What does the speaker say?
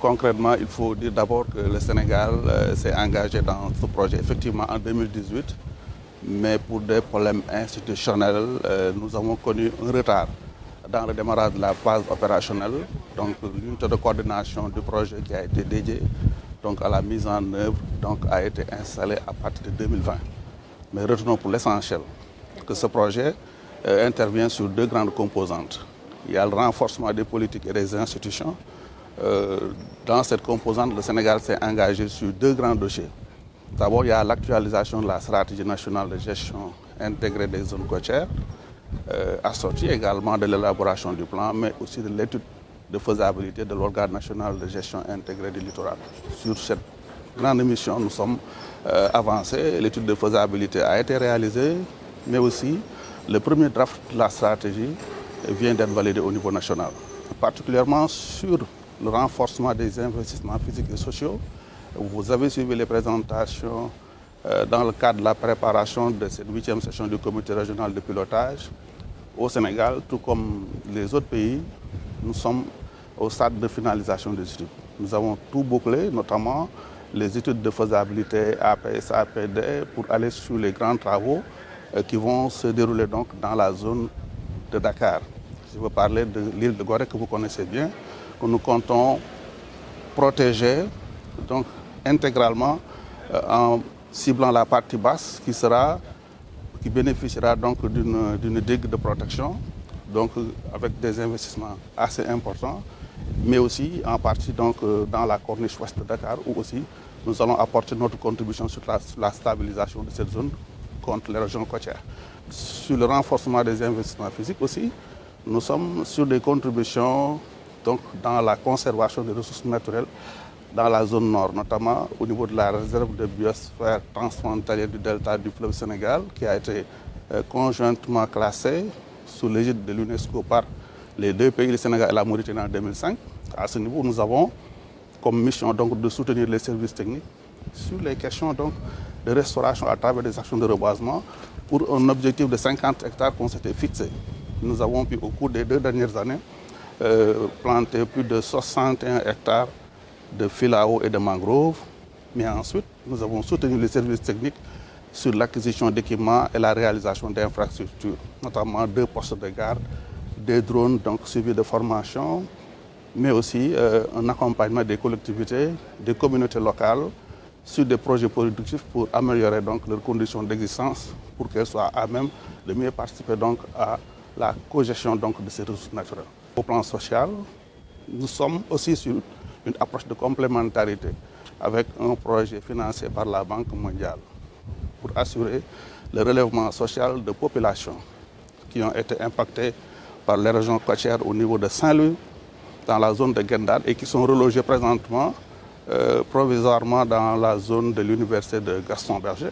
concrètement, il faut dire d'abord que le Sénégal s'est engagé dans ce projet effectivement en 2018, mais pour des problèmes institutionnels, nous avons connu un retard dans le démarrage de la phase opérationnelle. Donc l'unité de coordination du projet qui a été dédiée donc, à la mise en œuvre a été installée à partir de 2020. Mais retenons pour l'essentiel que ce projet intervient sur deux grandes composantes. Il y a le renforcement des politiques et des institutions. Dans cette composante, le Sénégal s'est engagé sur deux grands dossiers. D'abord, il y a l'actualisation de la stratégie nationale de gestion intégrée des zones côtières, assortie également de l'élaboration du plan, mais aussi de l'étude de faisabilité de l'organe national de gestion intégrée du littoral. Sur cette grande mission, nous sommes avancés. L'étude de faisabilité a été réalisée, mais aussi le premier draft de la stratégie vient d'être validé au niveau national, particulièrement sur le renforcement des investissements physiques et sociaux. Vous avez suivi les présentations dans le cadre de la préparation de cette 8e session du comité régional de pilotage. Au Sénégal, tout comme les autres pays, nous sommes au stade de finalisation des études. Nous avons tout bouclé, notamment les études de faisabilité APS, APD, pour aller sur les grands travaux qui vont se dérouler donc dans la zone de Dakar. Je veux parler de l'île de Gorée que vous connaissez bien, que nous comptons protéger donc, intégralement en ciblant la partie basse qui bénéficiera donc d'une digue de protection, donc avec des investissements assez importants, mais aussi en partie donc, dans la corniche ouest de Dakar, où aussi nous allons apporter notre contribution sur la stabilisation de cette zone contre les régions côtières. Sur le renforcement des investissements physiques aussi, nous sommes sur des contributions donc, dans la conservation des ressources naturelles dans la zone nord, notamment au niveau de la réserve de biosphère transfrontalière du delta du fleuve Sénégal, qui a été conjointement classée sous l'égide de l'UNESCO par les deux pays, le Sénégal et la Mauritanie en 2005. À ce niveau, nous avons comme mission donc, de soutenir les services techniques sur les questions donc, de restauration à travers des actions de reboisement pour un objectif de 50 hectares qu'on s'était fixé. Nous avons pu, au cours des 2 dernières années, planter plus de 61 hectares de filao et de mangroves. Mais ensuite, nous avons soutenu les services techniques sur l'acquisition d'équipements et la réalisation d'infrastructures, notamment 2 postes de garde, des drones donc, suivis de formation, mais aussi un accompagnement des collectivités, des communautés locales sur des projets productifs pour améliorer donc, leurs conditions d'existence, pour qu'elles soient à même de mieux participer donc, à la cogestion donc, de ces ressources naturelles. Au plan social, nous sommes aussi sur une approche de complémentarité avec un projet financé par la Banque mondiale pour assurer le relèvement social de populations qui ont été impactées par les régions côtières au niveau de Saint-Louis, dans la zone de Guet-Ndar et qui sont relogées présentement provisoirement dans la zone de l'université de Gaston Berger.